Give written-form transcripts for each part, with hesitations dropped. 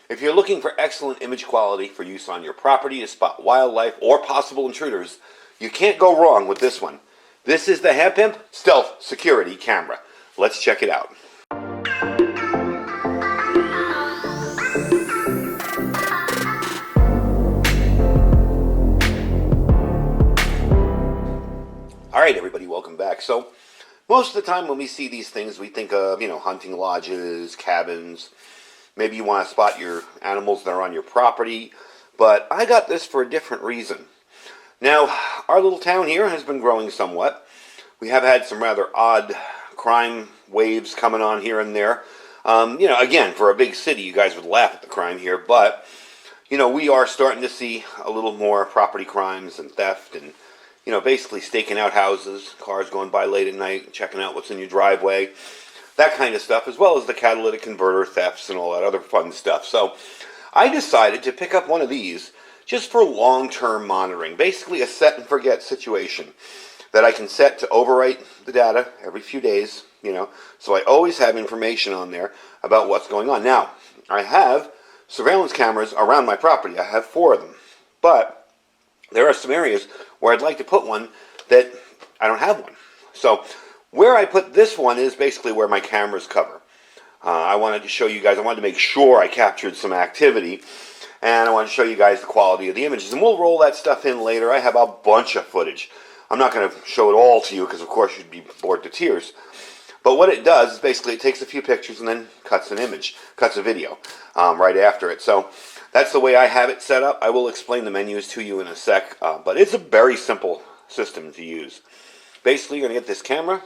If you're looking for excellent image quality for use on your property to spot wildlife or possible intruders, you can't go wrong with this one. This is the HAPIMP Stealth Security Camera. Let's check it out. Alright everybody, welcome back. So, most of the time when we see these things, we think of, hunting lodges, cabins. Maybe you want to spot your animals that are on your property. But I got this for a different reason. Now, our little town here has been growing somewhat. We have had some rather odd crime waves coming on here and there. Again, for a big city, you guys would laugh at the crime here. But, we are starting to see a little more property crimes and theft and basically staking out houses, cars going by late at night, checking out what's in your driveway, that kind of stuff, as well as the catalytic converter thefts and all that other fun stuff. So I decided to pick up one of these just for long-term monitoring, basically a set and forget situation that I can set to overwrite the data every few days, so I always have information on there about what's going on. Now, I have surveillance cameras around my property. I have 4 of them, but there are some areas where I'd like to put one that I don't have one. So where I put this one is basically where my cameras cover. I wanted to show you guys, I wanted to make sure I captured some activity, and I wanted to show you guys the quality of the images. And we'll roll that stuff in later. I have a bunch of footage. I'm not going to show it all to you because, of course, you'd be bored to tears. But what it does is basically it takes a few pictures and then cuts a video right after it. So that's the way I have it set up. I will explain the menus to you in a sec, but it's a very simple system to use. Basically, you're going to get this camera.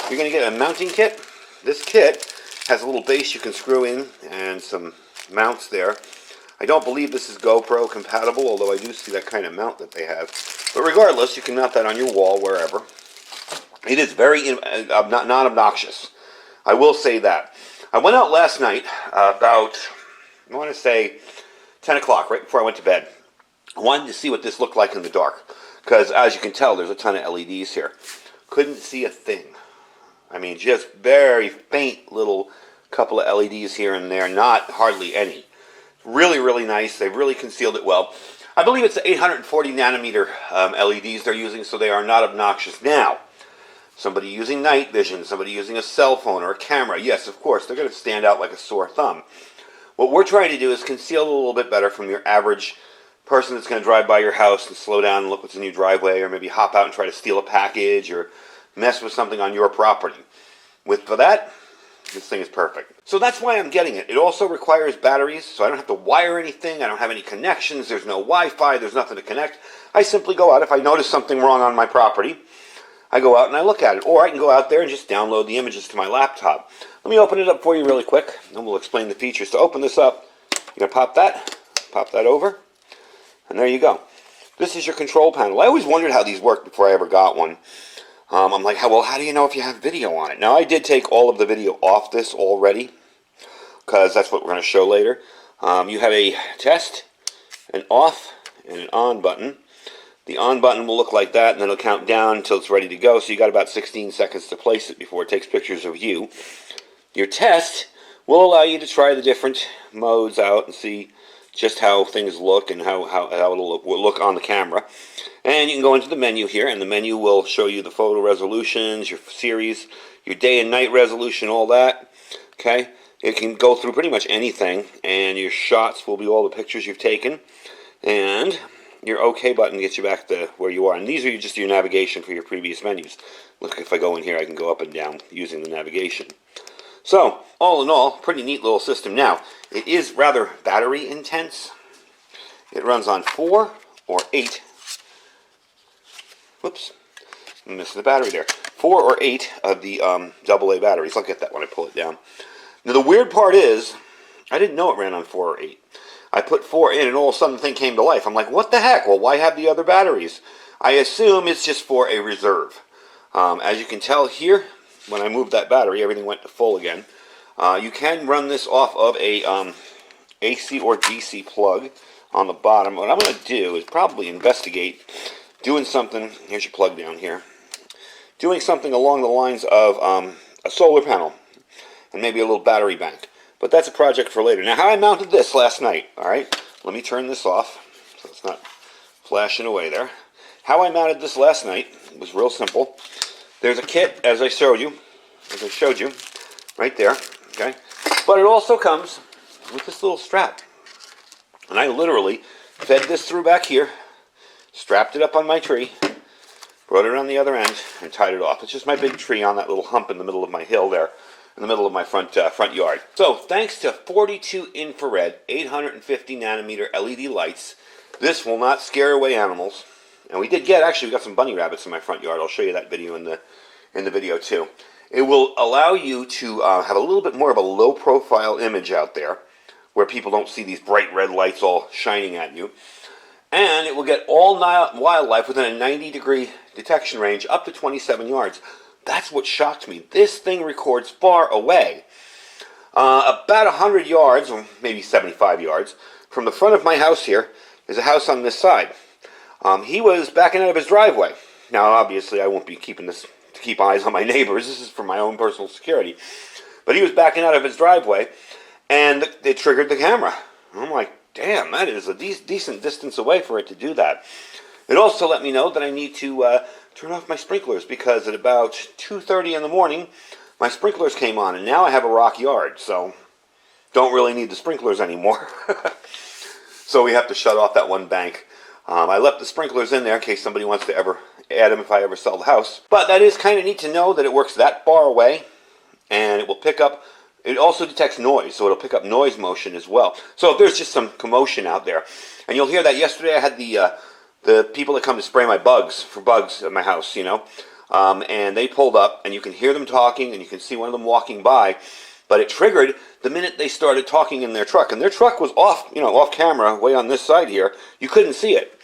You're going to get a mounting kit. This kit has a little base you can screw in and some mounts there. I don't believe this is GoPro compatible, although I do see that kind of mount that they have. But regardless, you can mount that on your wall wherever. It is very not obnoxious. I will say that. I went out last night about, I want to say, 10 o'clock, right before I went to bed. I wanted to see what this looked like in the dark, because as you can tell, there's a ton of LEDs here. Couldn't see a thing. I mean, just very faint little couple of LEDs here and there, not hardly any. Really, really nice. They've really concealed it well. I believe it's the 840 nanometer LEDs they're using, so they are not obnoxious. Now, somebody using night vision, somebody using a cell phone or a camera, yes, of course, they're going to stand out like a sore thumb. What we're trying to do is conceal it a little bit better from your average person that's going to drive by your house and slow down and look what's in your driveway, or maybe hop out and try to steal a package or mess with something on your property. For that, this thing is perfect. So that's why I'm getting it. It also requires batteries, so I don't have to wire anything. I don't have any connections. There's no Wi-Fi. There's nothing to connect. I simply go out. If I notice something wrong on my property, I go out and I look at it. Or I can go out there and just download the images to my laptop. Let me open it up for you really quick, and we'll explain the features. To open this up, you're going to pop that over, and there you go. This is your control panel. I always wondered how these worked before I ever got one. I'm like, how do you know if you have video on it? Now, I did take all of the video off this already, because that's what we're going to show later. You have a test, an off, and an on button. The on button will look like that, and then it'll count down until it's ready to go, so you got about 16 seconds to place it before it takes pictures of you. Your test will allow you to try the different modes out and see just how things look and how it'll look on the camera. And you can go into the menu here, and the menu will show you the photo resolutions, your series, your day and night resolution, all that. Okay? It can go through pretty much anything, and your shots will be all the pictures you've taken. And your OK button gets you back to where you are. And these are just your navigation for your previous menus. Look, if I go in here, I can go up and down using the navigation. So, all in all, pretty neat little system. Now, it is rather battery intense. It runs on 4 or 8. Whoops, I'm missing the battery there. 4 or 8 of the AA batteries. I'll get that when I pull it down. Now, the weird part is, I didn't know it ran on 4 or 8. I put 4 in, and all of a sudden the thing came to life. I'm like, what the heck? Well, why have the other batteries? I assume it's just for a reserve. As you can tell here, when I moved that battery, everything went to full again. You can run this off of a AC or DC plug on the bottom. What I'm going to do is probably investigate doing something. Here's your plug down here. Doing something along the lines of a solar panel and maybe a little battery bank. But that's a project for later. Now, how I mounted this last night, all right? Let me turn this off so it's not flashing away there. How I mounted this last night was real simple. There's a kit, as I showed you, right there, okay? But it also comes with this little strap. And I literally fed this through back here, strapped it up on my tree, brought it around the other end, and tied it off. It's just my big tree on that little hump in the middle of my hill there, in the middle of my front yard. So, thanks to 42 infrared, 850 nanometer LED lights, this will not scare away animals. And we got some bunny rabbits in my front yard. I'll show you that video in the video too. It will allow you to have a little bit more of a low profile image out there, where people don't see these bright red lights all shining at you. And it will get all wildlife within a 90-degree detection range up to 27 yards. That's what shocked me. This thing records far away. About 100 yards, or maybe 75 yards, from the front of my house here is a house on this side. He was backing out of his driveway. Now, obviously, I won't be keeping this to keep eyes on my neighbors. This is for my own personal security. But he was backing out of his driveway, and it triggered the camera. I'm like, damn, that is a decent distance away for it to do that. It also let me know that I need to turn off my sprinklers, because at about 2:30 in the morning, my sprinklers came on, and now I have a rock yard, so don't really need the sprinklers anymore. So we have to shut off that one bank. I left the sprinklers in there in case somebody wants to ever add them if I ever sell the house. But that is kind of neat to know that it works that far away, and it will pick up. It also detects noise, so it'll pick up noise motion as well. So if there's just some commotion out there, and you'll hear that. Yesterday I had the people that come to spray my bugs at my house, and they pulled up, and you can hear them talking, and you can see one of them walking by. But it triggered the minute they started talking in their truck, and their truck was off camera, way on this side here. You couldn't see it.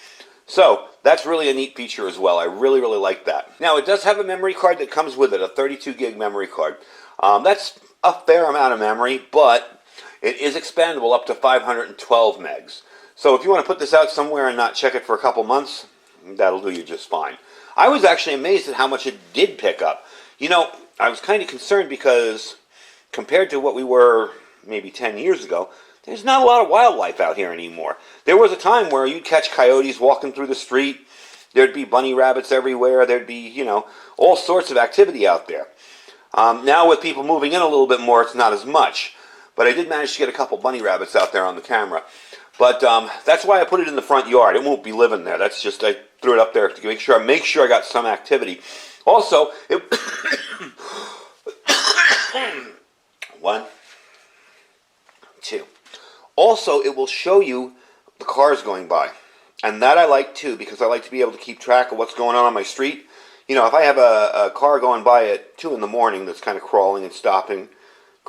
So that's really a neat feature as well. I really, really like that. Now, it does have a memory card that comes with it, a 32 gig memory card. That's a fair amount of memory, but it is expandable up to 512 megs. So if you want to put this out somewhere and not check it for a couple months, that'll do you just fine. I was actually amazed at how much it did pick up. I was kind of concerned because compared to what we were maybe 10 years ago, there's not a lot of wildlife out here anymore. There was a time where you'd catch coyotes walking through the street. There'd be bunny rabbits everywhere. There'd be, all sorts of activity out there. Now with people moving in a little bit more, it's not as much. But I did manage to get a couple bunny rabbits out there on the camera. But that's why I put it in the front yard. It won't be living there. That's just, I threw it up there to make sure I got some activity. Also, one, two. Also, it will show you the cars going by. And that I like too, because I like to be able to keep track of what's going on my street. If I have a car going by at 2 in the morning that's kind of crawling and stopping,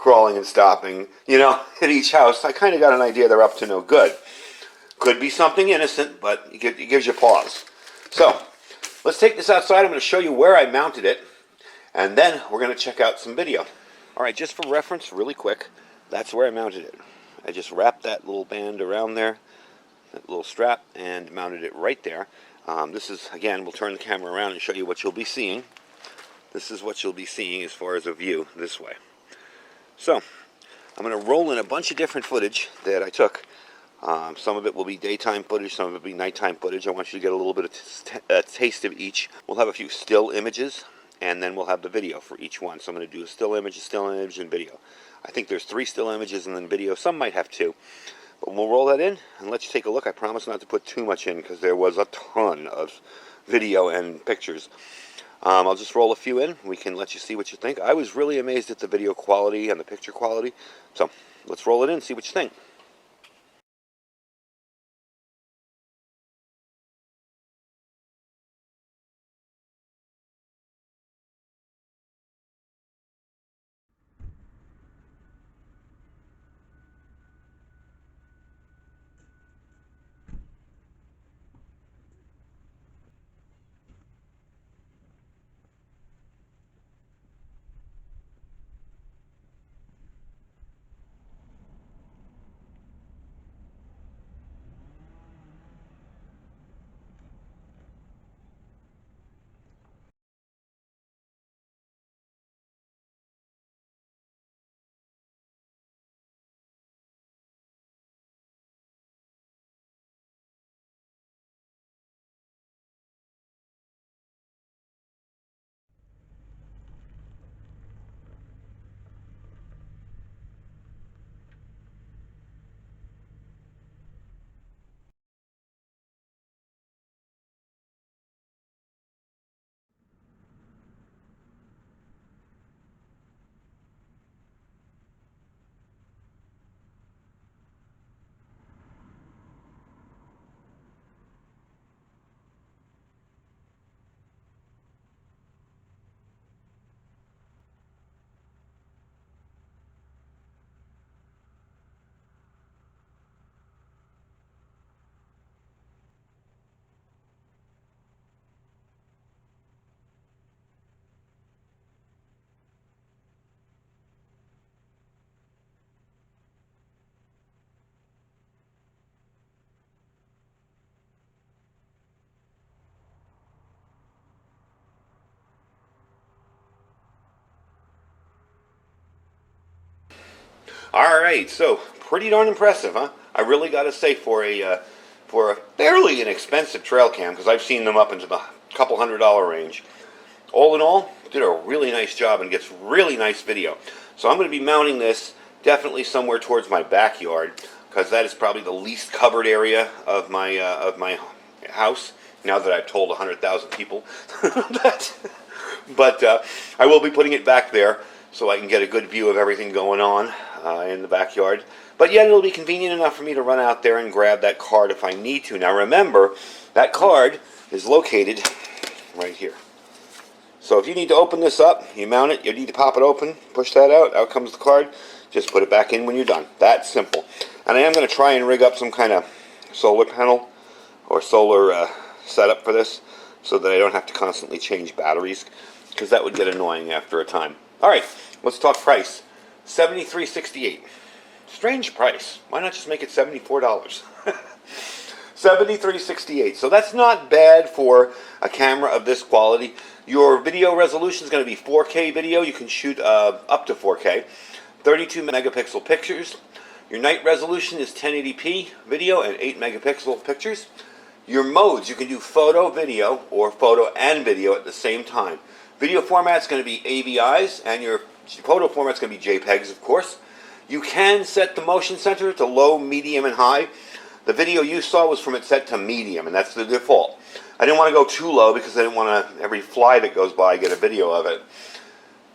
at each house, I kind of got an idea they're up to no good. Could be something innocent, but it gives you pause. So, let's take this outside. I'm going to show you where I mounted it, and then we're going to check out some video. All right, just for reference, really quick, that's where I mounted it. I just wrapped that little band around there, that little strap, and mounted it right there. This is, again, we'll turn the camera around and show you what you'll be seeing. This is what you'll be seeing as far as a view this way. So, I'm going to roll in a bunch of different footage that I took. Some of it will be daytime footage, some of it will be nighttime footage. I want you to get a little bit of a taste of each. We'll have a few still images, and then we'll have the video for each one. So I'm going to do a still image, and video. I think there's 3 still images and then video. Some might have 2. But we'll roll that in and let you take a look. I promise not to put too much in because there was a ton of video and pictures. I'll just roll a few in. We can let you see what you think. I was really amazed at the video quality and the picture quality. So let's roll it in and see what you think. Alright, so pretty darn impressive, huh? I really got to say, for a fairly inexpensive trail cam, because I've seen them up into the couple $100 range. All in all, did a really nice job and gets really nice video. So I'm going to be mounting this definitely somewhere towards my backyard, because that is probably the least covered area of my house, now that I've told 100,000 people that. But I will be putting it back there so I can get a good view of everything going on in the backyard. But yet it'll be convenient enough for me to run out there and grab that card if I need to. Now remember, that card is located right here. So if you need to open this up, you mount it, you need to pop it open, push that out comes the card. Just put it back in when you're done. That simple. And I am going to try and rig up some kind of solar panel or solar setup for this, so that I don't have to constantly change batteries, because that would get annoying after a time. Alright, let's talk price. $73.68. Strange price. Why not just make it $74? $73.68. So that's not bad for a camera of this quality. Your video resolution is going to be 4K video. You can shoot up to 4K. 32 megapixel pictures. Your night resolution is 1080p video and 8 megapixel pictures. Your modes, you can do photo, video, or photo and video at the same time. Video format is going to be AVIs, and your photo format is going to be JPEGs, of course. You can set the motion center to low, medium, and high. The video you saw was from it set to medium, and that's the default. I didn't want to go too low because I didn't want to, every fly that goes by, get a video of it.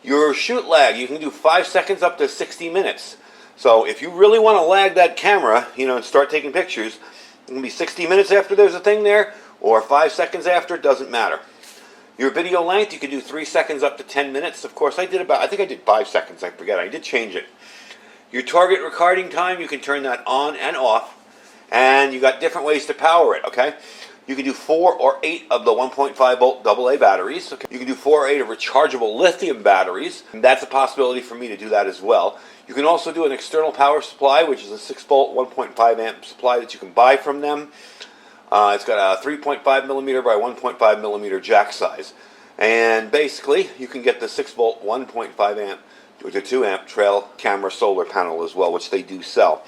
Your shoot lag, you can do 5 seconds up to 60 minutes. So if you really want to lag that camera, and start taking pictures, it can be 60 minutes after there's a thing there, or 5 seconds after, it doesn't matter. Your video length, you can do 3 seconds up to 10 minutes. Of course, I think I did 5 seconds, I forget, I did change it. Your target recording time, you can turn that on and off, and you got different ways to power it, okay? You can do 4 or 8 of the 1.5 volt AA batteries. Okay? You can do 4 or 8 of rechargeable lithium batteries, and that's a possibility for me to do that as well. You can also do an external power supply, which is a 6 volt 1.5 amp supply that you can buy from them. It's got a 3.5 millimeter by 1.5 millimeter jack size, and basically you can get the 6 volt 1.5 amp to 2 amp trail camera solar panel as well, which they do sell.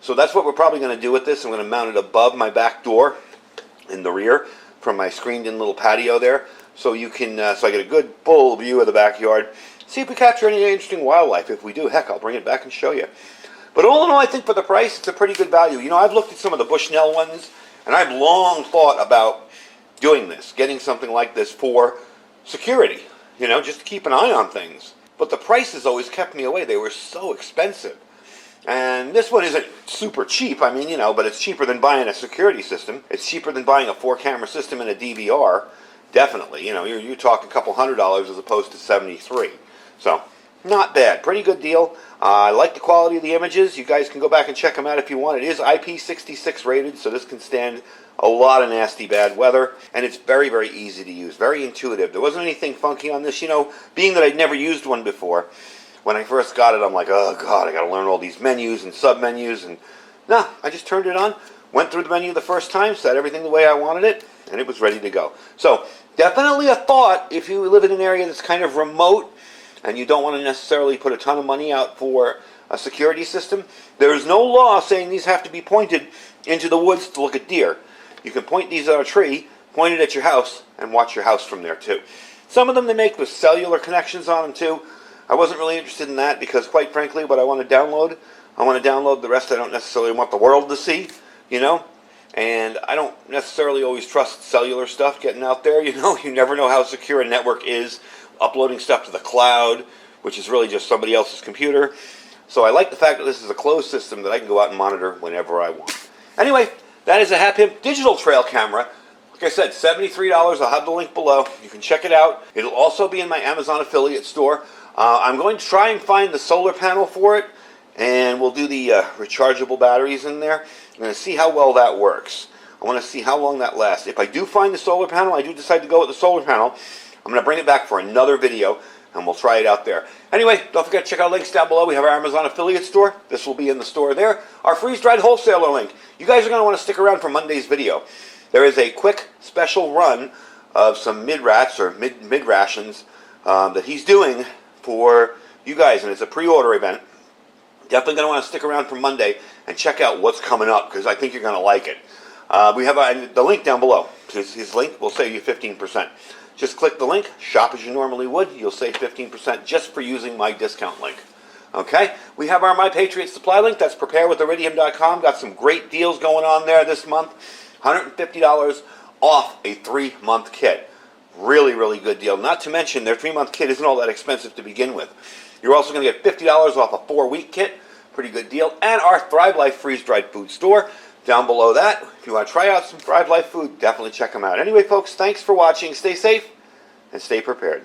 So that's what we're probably going to do with this. I'm going to mount it above my back door in the rear from my screened-in little patio there, so you can so I get a good full view of the backyard. See if we capture any interesting wildlife. If we do, heck, I'll bring it back and show you. But all in all, I think for the price, it's a pretty good value. I've looked at some of the Bushnell ones, and I've long thought about doing this, getting something like this for security, just to keep an eye on things. But the prices always kept me away. They were so expensive. And this one isn't super cheap, but it's cheaper than buying a security system. It's cheaper than buying a 4-camera system and a DVR, definitely. You're talking a couple $100 as opposed to $73. So, not bad. Pretty good deal. I like the quality of the images. You guys can go back and check them out if you want. It is IP66 rated, so this can stand a lot of nasty bad weather. And it's very, very easy to use. Very intuitive. There wasn't anything funky on this. Being that I'd never used one before, when I first got it, I'm like, oh God, I got to learn all these menus and sub-menus. And nah, I just turned it on, went through the menu the first time, set everything the way I wanted it, and it was ready to go. So, definitely a thought if you live in an area that's kind of remote and you don't want to necessarily put a ton of money out for a security system. There is no law saying these have to be pointed into the woods to look at deer. You can point these at a tree, point it at your house, and watch your house from there too. Some of them they make with cellular connections on them too. I wasn't really interested in that because, quite frankly, what I want to download the rest I don't necessarily want the world to see, And I don't necessarily always trust cellular stuff getting out there, You never know how secure a network is. Uploading stuff to the cloud, which is really just somebody else's computer. So I like the fact that this is a closed system that I can go out and monitor whenever I want. Anyway, that is a HAPIMP digital trail camera. Like I said, $73. I'll have the link below. You can check it out. It'll also be in my Amazon affiliate store. I'm going to try and find the solar panel for it, and we'll do the rechargeable batteries in there. I'm going to see how well that works. I want to see how long that lasts. If I do find the solar panel, I do decide to go with the solar panel, I'm going to bring it back for another video, and we'll try it out there. Anyway, don't forget to check out links down below. We have our Amazon affiliate store. This will be in the store there. Our freeze-dried wholesaler link. You guys are going to want to stick around for Monday's video. There is a quick special run of some mid-rats or mid-rations that he's doing for you guys, and it's a pre-order event. Definitely going to want to stick around for Monday and check out what's coming up because I think you're going to like it. We have the link down below. His link will save you 15%. Just click the link, shop as you normally would. You'll save 15% just for using my discount link. Okay, we have our My Patriot Supply link. That's preparewithiridium.com. Got some great deals going on there this month. $150 off a 3-month kit. Really, really good deal. Not to mention their 3-month kit isn't all that expensive to begin with. You're also going to get $50 off a 4-week kit. Pretty good deal. And our Thrive Life freeze-dried food store. Down below that, if you want to try out some Thrive Life food, definitely check them out. Anyway, folks, thanks for watching. Stay safe and stay prepared.